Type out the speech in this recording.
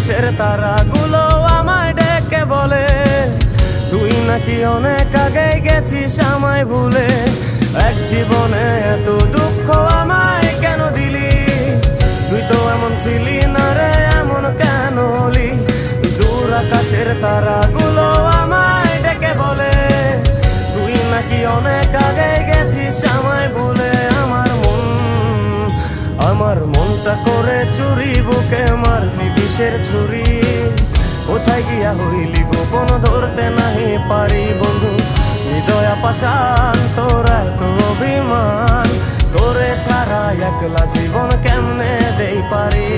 আকাশের তারাগুলো আমায় ডেকে বলে তুই নাকি অনেক আগে গেছিস আমায় ভুলে। এক জীবনে এত দুঃখ আমায় কেন দিলি, তুই তো এমন ছিলি না রে, এমন কেন হলি। দূর আকাশের তারাগুলো আমায় ডেকে বলে তুই নাকি অনেক আগে গেছিস আমায় ভুলে। আমার মনটা করে চুরি, বুকে মারলি বিষের ছুরি। কোথায় গিয়া হইলি গোপন ধরতে নাহি পারি বন্ধু। হৃদয় পাষাণ তোর এত অভিমান, তোরে ছাড়া একলা জীবন কেমনে দেই পারি।